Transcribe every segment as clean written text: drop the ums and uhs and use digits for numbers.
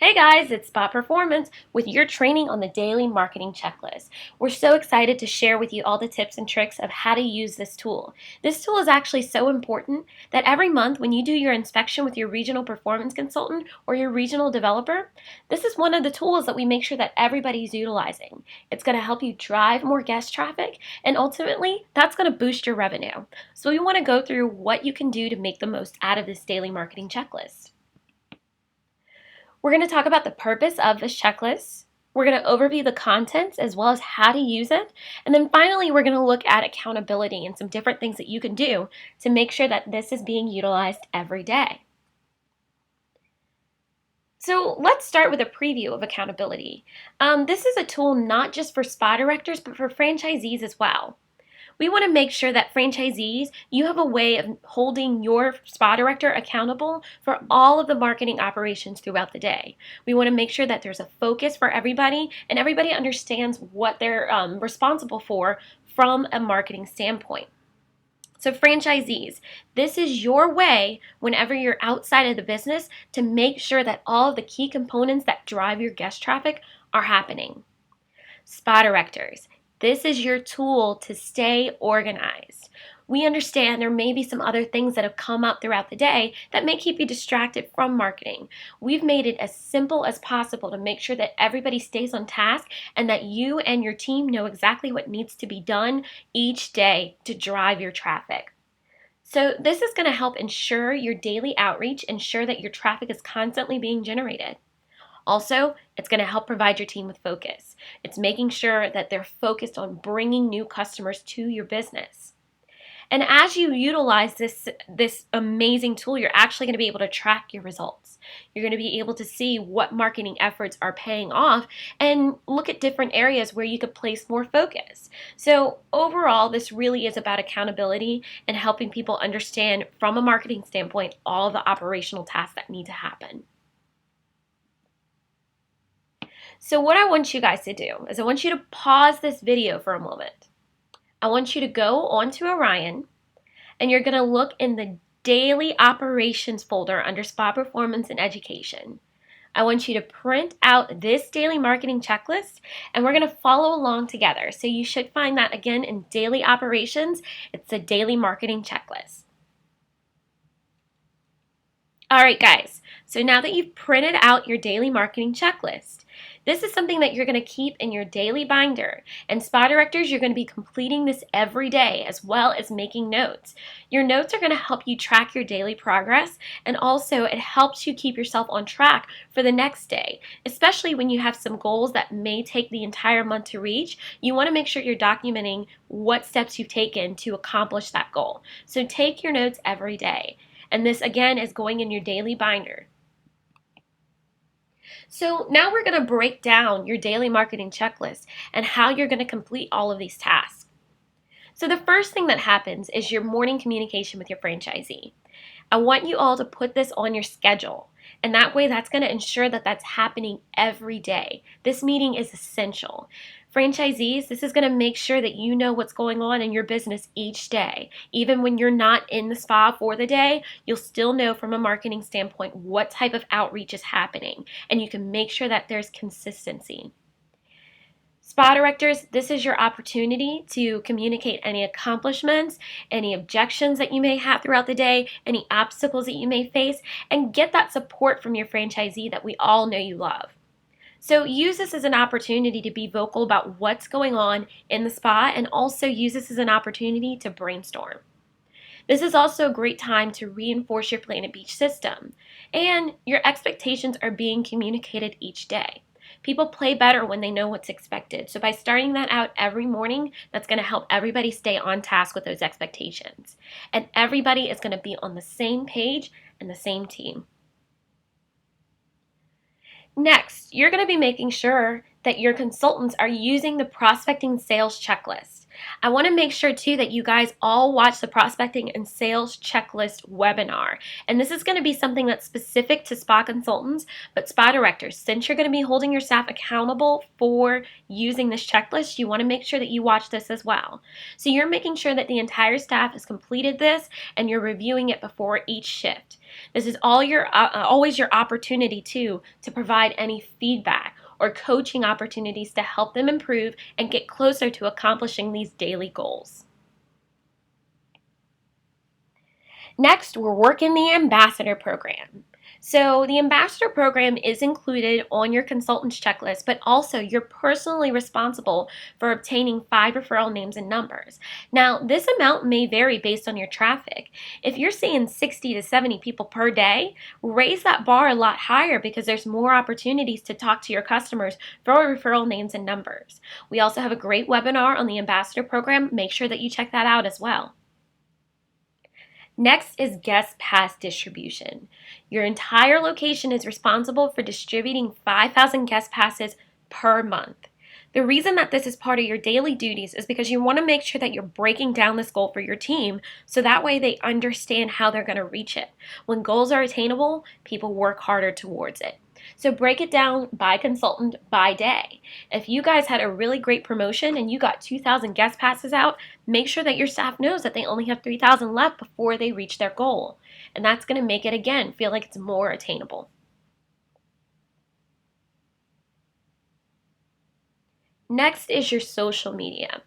Hey guys, it's Spot Performance with your training on the daily marketing checklist. We're so excited to share with you all the tips and tricks of how to use this tool. This tool is actually so important that every month when you do your inspection with your regional performance consultant or your regional developer, this is one of the tools that we make sure that everybody's utilizing. It's going to help you drive more guest traffic and ultimately that's going to boost your revenue. So we want to go through what you can do to make the most out of this daily marketing checklist. We're going to talk about the purpose of this checklist. We're going to overview the contents as well as how to use it. And then finally, we're going to look at accountability and some different things that you can do to make sure that this is being utilized every day. So let's start with a preview of accountability. This is a tool not just for spa directors, but for franchisees as well. We want to make sure that franchisees, you have a way of holding your spa director accountable for all of the marketing operations throughout the day. We want to make sure that there's a focus for everybody and everybody understands what they're responsible for from a marketing standpoint. So franchisees, this is your way whenever you're outside of the business to make sure that all of the key components that drive your guest traffic are happening. Spa directors, this is your tool to stay organized. We understand there may be some other things that have come up throughout the day that may keep you distracted from marketing. We've made it as simple as possible to make sure that everybody stays on task and that you and your team know exactly what needs to be done each day to drive your traffic. So this is going to help ensure your daily outreach, ensure that your traffic is constantly being generated. Also, it's going to help provide your team with focus. It's making sure that they're focused on bringing new customers to your business. And as you utilize this amazing tool, you're actually going to be able to track your results. You're going to be able to see what marketing efforts are paying off and look at different areas where you could place more focus. So overall, this really is about accountability and helping people understand from a marketing standpoint all the operational tasks that need to happen. So what I want you guys to do is I want you to pause this video for a moment. I want you to go onto Orion and you're going to look in the daily operations folder under Spa Performance and Education. I want you to print out this daily marketing checklist and we're going to follow along together. So you should find that again in daily operations. It's the daily marketing checklist. All right, guys. So now that you've printed out your daily marketing checklist, this is something that you're going to keep in your daily binder. And spa directors, you're going to be completing this every day as well as making notes. Your notes are going to help you track your daily progress, and also it helps you keep yourself on track for the next day, especially when you have some goals that may take the entire month to reach. You want to make sure you're documenting what steps you've taken to accomplish that goal. So take your notes every day. And this again is going in your daily binder. So now we're going to break down your daily marketing checklist and how you're going to complete all of these tasks. So the first thing that happens is your morning communication with your franchisee. I want you all to put this on your schedule, and that way that's going to ensure that that's happening every day. This meeting is essential. Franchisees, this is going to make sure that you know what's going on in your business each day. Even when you're not in the spa for the day, you'll still know from a marketing standpoint what type of outreach is happening, and you can make sure that there's consistency. Spa directors, this is your opportunity to communicate any accomplishments, any objections that you may have throughout the day, any obstacles that you may face, and get that support from your franchisee that we all know you love. So use this as an opportunity to be vocal about what's going on in the spa, and also use this as an opportunity to brainstorm. This is also a great time to reinforce your Planet Beach system, and your expectations are being communicated each day. People play better when they know what's expected. So by starting that out every morning, that's going to help everybody stay on task with those expectations. And everybody is going to be on the same page and the same team. Next, you're going to be making sure that your consultants are using the prospecting sales checklist. I want to make sure too that you guys all watch the prospecting and sales checklist webinar. And this is going to be something that's specific to spa consultants, but spa directors, since you're going to be holding your staff accountable for using this checklist, you want to make sure that you watch this as well. So you're making sure that the entire staff has completed this and you're reviewing it before each shift. This is always your opportunity too to provide any feedback or coaching opportunities to help them improve and get closer to accomplishing these daily goals. Next, we're working the ambassador program. So the ambassador program is included on your consultant's checklist, but also you're personally responsible for obtaining 5 referral names and numbers. Now, this amount may vary based on your traffic. If you're seeing 60 to 70 people per day, raise that bar a lot higher because there's more opportunities to talk to your customers for referral names and numbers. We also have a great webinar on the ambassador program. Make sure that you check that out as well. Next is guest pass distribution. Your entire location is responsible for distributing 5,000 guest passes per month. The reason that this is part of your daily duties is because you want to make sure that you're breaking down this goal for your team so that way they understand how they're going to reach it. When goals are attainable, people work harder towards it. So break it down by consultant by day. If you guys had a really great promotion and you got 2,000 guest passes out, make sure that your staff knows that they only have 3,000 left before they reach their goal. And that's going to make it, again, feel like it's more attainable. Next is your social media.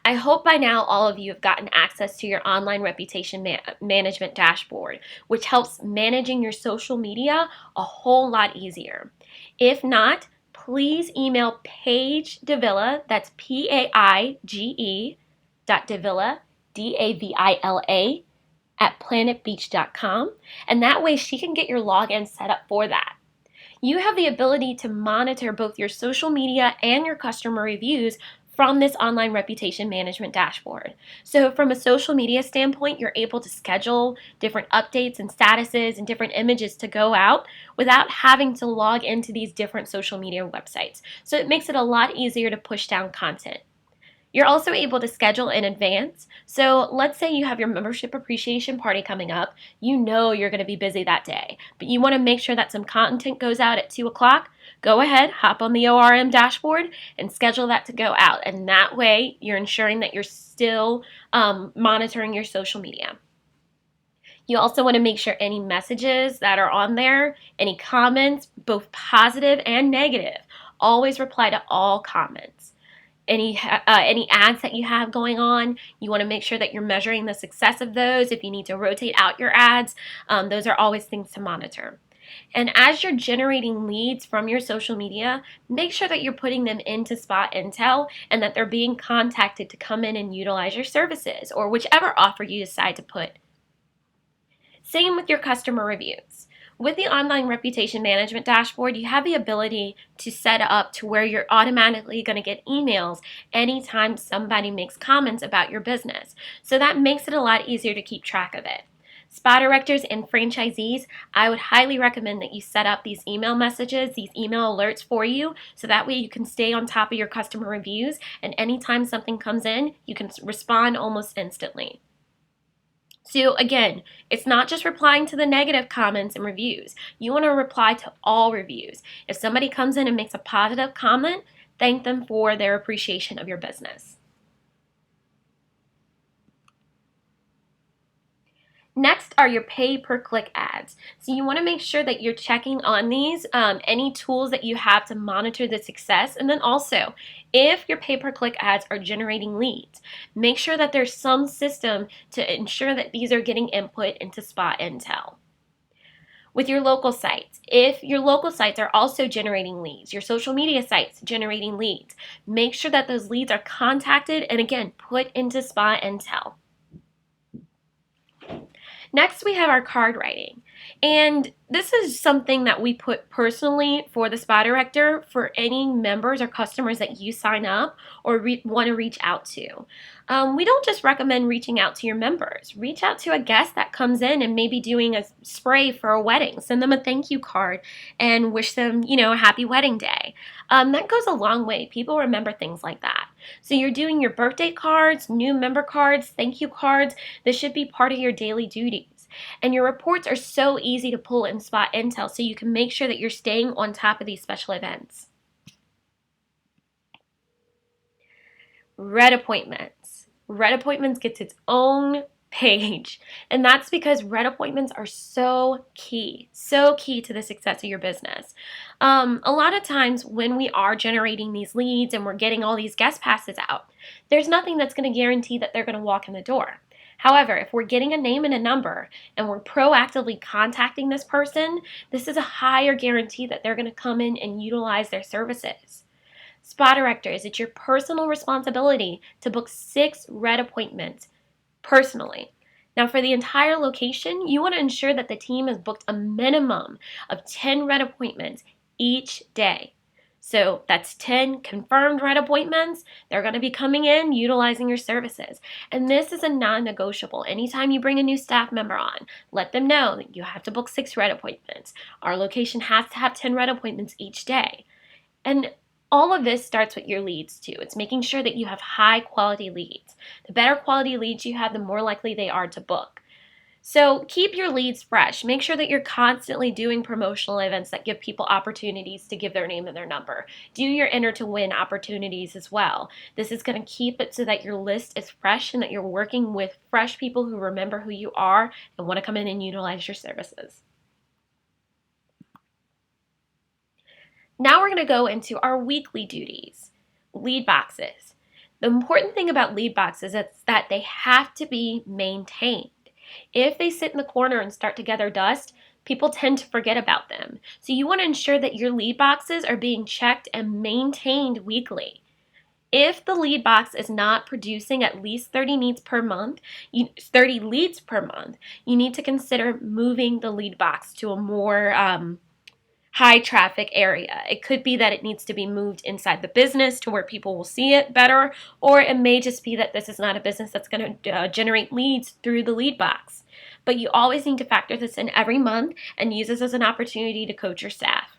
I hope by now all of you have gotten access to your online reputation management dashboard, which helps managing your social media a whole lot easier. If not, please email Paige Davila, that's Paige .Davila, Davila, at planetbeach.com, and that way she can get your login set up for that. You have the ability to monitor both your social media and your customer reviews from this online reputation management dashboard. So from a social media standpoint, you're able to schedule different updates and statuses and different images to go out without having to log into these different social media websites. So it makes it a lot easier to push down content. You're also able to schedule in advance. So let's say you have your membership appreciation party coming up. You know you're going to be busy that day, but you want to make sure that some content goes out at 2 o'clock. Go ahead, hop on the ORM dashboard and schedule that to go out. And that way you're ensuring that you're still monitoring your social media. You also want to make sure any messages that are on there, any comments, both positive and negative, always reply to all comments. Any ads that you have going on, you want to make sure that you're measuring the success of those. If you need to rotate out your ads, those are always things to monitor. And as you're generating leads from your social media, make sure that you're putting them into Spa Intel and that they're being contacted to come in and utilize your services or whichever offer you decide to put. Same with your customer reviews. With the online reputation management dashboard, you have the ability to set up to where you're automatically going to get emails anytime somebody makes comments about your business. So that makes it a lot easier to keep track of it. Spa directors and franchisees, I would highly recommend that you set up these email messages, these email alerts for you, so that way you can stay on top of your customer reviews, and anytime something comes in, you can respond almost instantly. So again, it's not just replying to the negative comments and reviews. You want to reply to all reviews. If somebody comes in and makes a positive comment, thank them for their appreciation of your business. Next are your pay-per-click ads. So you want to make sure that you're checking on these, any tools that you have to monitor the success, and then also, if your pay-per-click ads are generating leads, make sure that there's some system to ensure that these are getting input into Spa Intel. With your local sites, if your local sites are also generating leads, your social media sites generating leads, make sure that those leads are contacted and again, put into Spa Intel. Next, we have our card writing. And this is something that we put personally for the spa director for any members or customers that you sign up or want to reach out to. We don't just recommend reaching out to your members. Reach out to a guest that comes in and maybe doing a spray for a wedding. Send them a thank you card and wish them, a happy wedding day. That goes a long way. People remember things like that. So you're doing your birthday cards, new member cards, thank you cards. This should be part of your daily duties. And your reports are so easy to pull and spot intel, so you can make sure that you're staying on top of these special events. Red appointments. Red appointments gets its own page, and that's because red appointments are so key to the success of your business. A lot of times when we are generating these leads and we're getting all these guest passes out, there's nothing that's going to guarantee that they're going to walk in the door. However, if we're getting a name and a number and we're proactively contacting this person, this is a higher guarantee that they're going to come in and utilize their services. Spa directors, it's your personal responsibility to book 6 red appointments personally. Now, for the entire location, you want to ensure that the team has booked a minimum of 10 red appointments each day. So that's 10 confirmed red appointments. They're going to be coming in, utilizing your services. And this is a non-negotiable. Anytime you bring a new staff member on, let them know that you have to book 6 red appointments. Our location has to have 10 red appointments each day. And all of this starts with your leads too. It's making sure that you have high quality leads. The better quality leads you have, the more likely they are to book. So keep your leads fresh. Make sure that you're constantly doing promotional events that give people opportunities to give their name and their number. Do your enter to win opportunities as well. This is going to keep it so that your list is fresh and that you're working with fresh people who remember who you are and want to come in and utilize your services. Now we're going to go into our weekly duties, lead boxes. The important thing about lead boxes is that they have to be maintained. If they sit in the corner and start to gather dust, people tend to forget about them. So you want to ensure that your lead boxes are being checked and maintained weekly. If the lead box is not producing at least 30 leads per month, you need to consider moving the lead box to a more high traffic area. It could be that it needs to be moved inside the business to where people will see it better, or it may just be that this is not a business that's going to generate leads through the lead box. But you always need to factor this in every month and use this as an opportunity to coach your staff.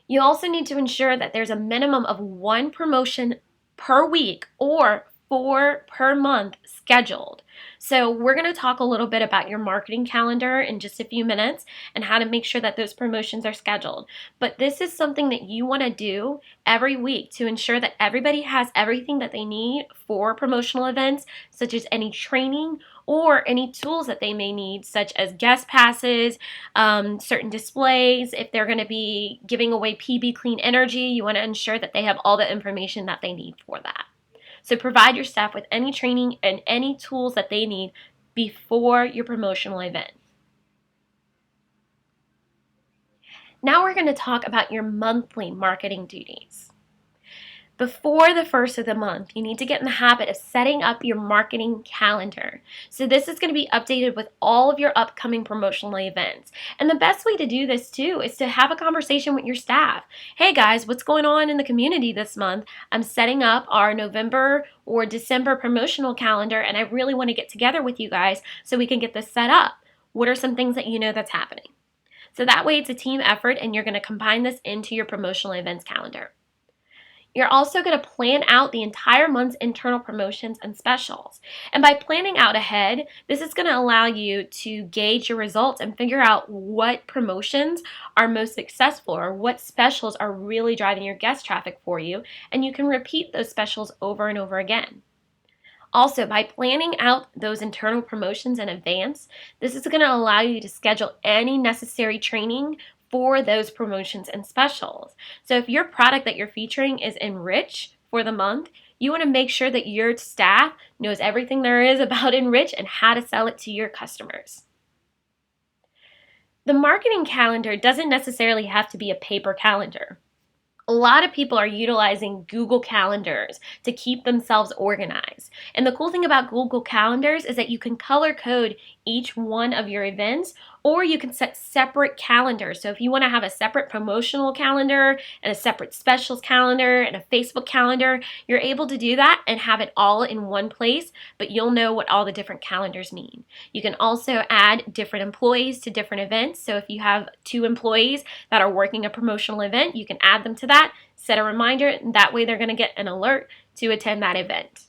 You also need to ensure that there's a minimum of 1 promotion per week or 4 per month scheduled. So we're going to talk a little bit about your marketing calendar in just a few minutes and how to make sure that those promotions are scheduled. But this is something that you want to do every week to ensure that everybody has everything that they need for promotional events, such as any training or any tools that they may need, such as guest passes, certain displays. If they're going to be giving away PB Clean Energy, you want to ensure that they have all the information that they need for that. So provide your staff with any training and any tools that they need before your promotional event. Now we're going to talk about your monthly marketing duties. Before the first of the month, you need to get in the habit of setting up your marketing calendar. So this is going to be updated with all of your upcoming promotional events. And the best way to do this too is to have a conversation with your staff. Hey guys, what's going on in the community this month? I'm setting up our November or December promotional calendar, and I really want to get together with you guys so we can get this set up. What are some things that you know that's happening? So that way it's a team effort, and you're going to combine this into your promotional events calendar. You're also going to plan out the entire month's internal promotions and specials. And by planning out ahead, this is going to allow you to gauge your results and figure out what promotions are most successful or what specials are really driving your guest traffic for you, and you can repeat those specials over and over again. Also, by planning out those internal promotions in advance, this is going to allow you to schedule any necessary training for those promotions and specials. So if your product that you're featuring is Enrich for the month, you want to make sure that your staff knows everything there is about Enrich and how to sell it to your customers. The marketing calendar doesn't necessarily have to be a paper calendar. A lot of people are utilizing Google Calendars to keep themselves organized. And the cool thing about Google Calendars is that you can color code each one of your events Or you can set separate calendars. So if you want to have a separate promotional calendar and a separate specials calendar and a Facebook calendar, you're able to do that and have it all in one place, but you'll know what all the different calendars mean. You can also add different employees to different events. So if you have 2 employees that are working a promotional event, you can add them to that, set a reminder, and that way they're going to get an alert to attend that event.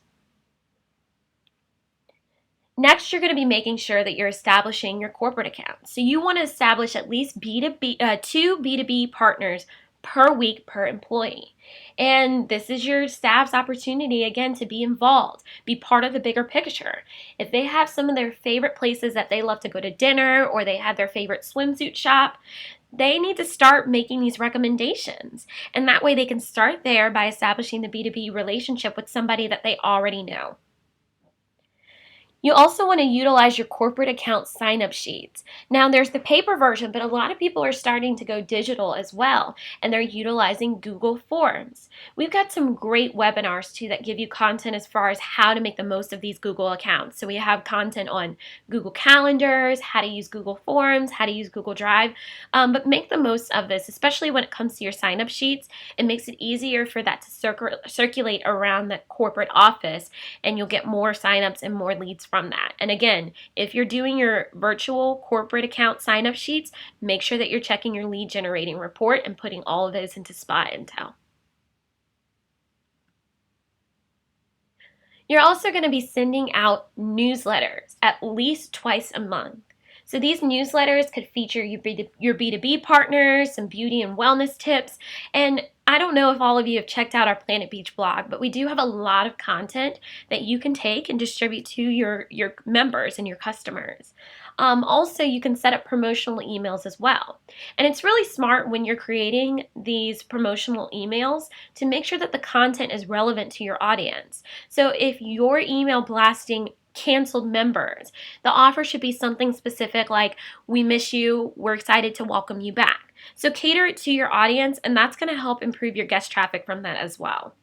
Next, you're going to be making sure that you're establishing your corporate account. So you want to establish at least 2 B2B partners per week per employee. And this is your staff's opportunity, again, to be involved, be part of the bigger picture. If they have some of their favorite places that they love to go to dinner, or they have their favorite swimsuit shop, they need to start making these recommendations. And that way they can start there by establishing the B2B relationship with somebody that they already know. You also want to utilize your corporate account sign-up sheets. Now, there's the paper version, but a lot of people are starting to go digital as well, and they're utilizing Google Forms. We've got some great webinars too that give you content as far as how to make the most of these Google accounts. So we have content on Google Calendars, how to use Google Forms, how to use Google Drive, but make the most of this, especially when it comes to your sign-up sheets. It makes it easier for that to circulate around the corporate office, and you'll get more sign-ups and more leads from that. And again, if you're doing your virtual corporate account sign-up sheets, make sure that you're checking your lead generating report and putting all of those into Spot Intel. You're also going to be sending out newsletters at least twice a month. So these newsletters could feature your B2B partners, some beauty and wellness tips, and I don't know if all of you have checked out our Planet Beach blog, but we do have a lot of content that you can take and distribute to your members and your customers. Also, you can set up promotional emails as well. And it's really smart when you're creating these promotional emails to make sure that the content is relevant to your audience. So if you're email blasting canceled members, the offer should be something specific like, "We miss you, we're excited to welcome you back." So cater it to your audience, and that's going to help improve your guest traffic from that as well.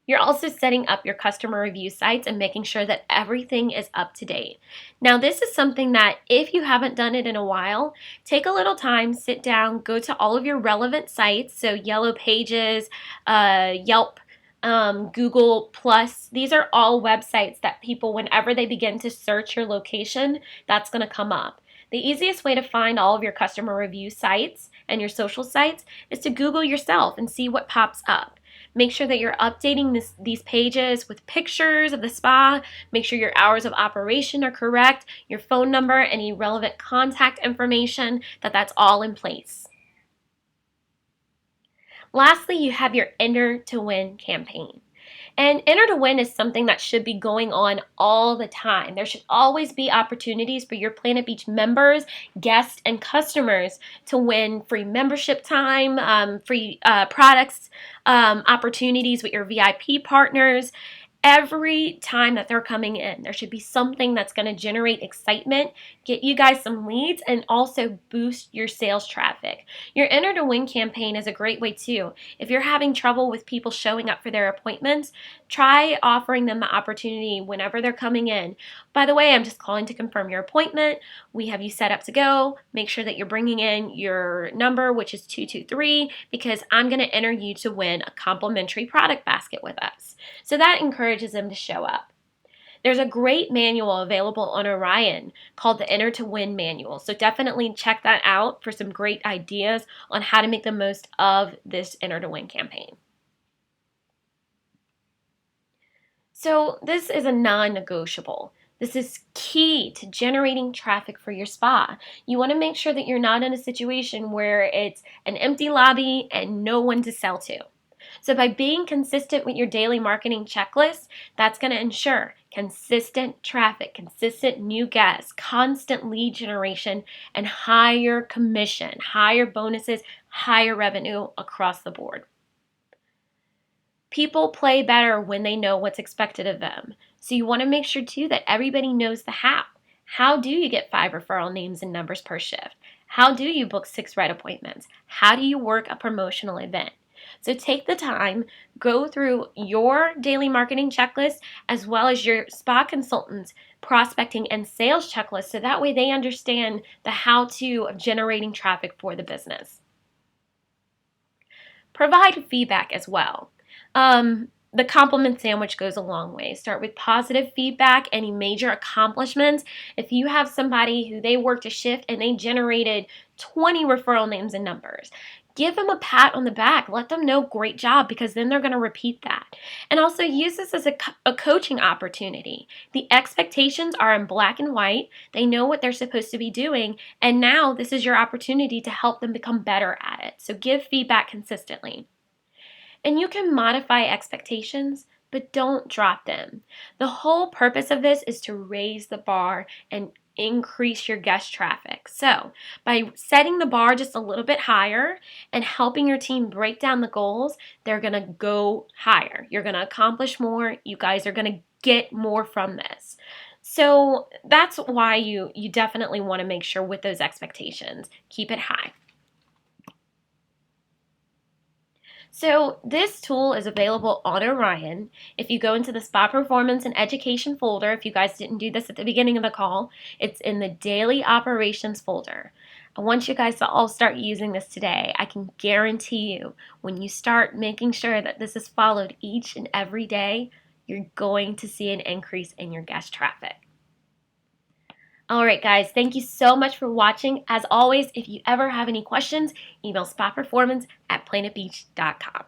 You're also setting up your customer review sites and making sure that everything is up to date. Now, this is something that if you haven't done it in a while, take a little time, sit down, go to all of your relevant sites, so Yellow Pages, Yelp, Google Plus. These are all websites that people, whenever they begin to search your location, that's going to come up. The easiest way to find all of your customer review sites and your social sites is to Google yourself and see what pops up. Make sure that you're updating these pages with pictures of the spa. Make sure your hours of operation are correct, your phone number, any relevant contact information, that's all in place. Lastly, you have your Enter to Win campaign. And Enter to Win is something that should be going on all the time. There should always be opportunities for your Planet Beach members, guests, and customers to win free membership time, free products, opportunities with your VIP partners. Every time that they're coming in, there should be something that's going to generate excitement, get you guys some leads, and also boost your sales traffic. Your Enter to Win campaign is a great way too. If you're having trouble with people showing up for their appointments, try offering them the opportunity whenever they're coming in. "By the way, I'm just calling to confirm your appointment. We have you set up to go. Make sure that you're bringing in your number, which is 223, because I'm going to enter you to win a complimentary product basket with us." So that encourages them to show up. There's a great manual available on Orion called the Enter to Win Manual. So definitely check that out for some great ideas on how to make the most of this Enter to Win campaign. So this is a non-negotiable. This is key to generating traffic for your spa. You want to make sure that you're not in a situation where it's an empty lobby and no one to sell to. So by being consistent with your daily marketing checklist, that's going to ensure consistent traffic, consistent new guests, constant lead generation, and higher commission, higher bonuses, higher revenue across the board. People play better when they know what's expected of them. So you want to make sure too that everybody knows the how. How do you get 5 referral names and numbers per shift? How do you book 6 red appointments? How do you work a promotional event? So take the time, go through your daily marketing checklist as well as your spa consultants' prospecting and sales checklist so that way they understand the how-to of generating traffic for the business. Provide feedback as well. The compliment sandwich goes a long way. Start with positive feedback, any major accomplishments. If you have somebody who they worked a shift and they generated 20 referral names and numbers, give them a pat on the back. Let them know great job, because then they're going to repeat that. And also use this as a coaching opportunity. The expectations are in black and white. They know what they're supposed to be doing. And now this is your opportunity to help them become better at it. So give feedback consistently. And you can modify expectations, but don't drop them. The whole purpose of this is to raise the bar and increase your guest traffic. So by setting the bar just a little bit higher and helping your team break down the goals, they're going to go higher. You're going to accomplish more. You guys are going to get more from this. So that's why you definitely want to make sure with those expectations, keep it high. So this tool is available on Orion. If you go into the Spa Performance and Education folder, if you guys didn't do this at the beginning of the call, it's in the Daily Operations folder. I want you guys to all start using this today. I can guarantee you, when you start making sure that this is followed each and every day, you're going to see an increase in your guest traffic. All right, guys, thank you so much for watching. As always, if you ever have any questions, email spaperformance@planetbeach.com.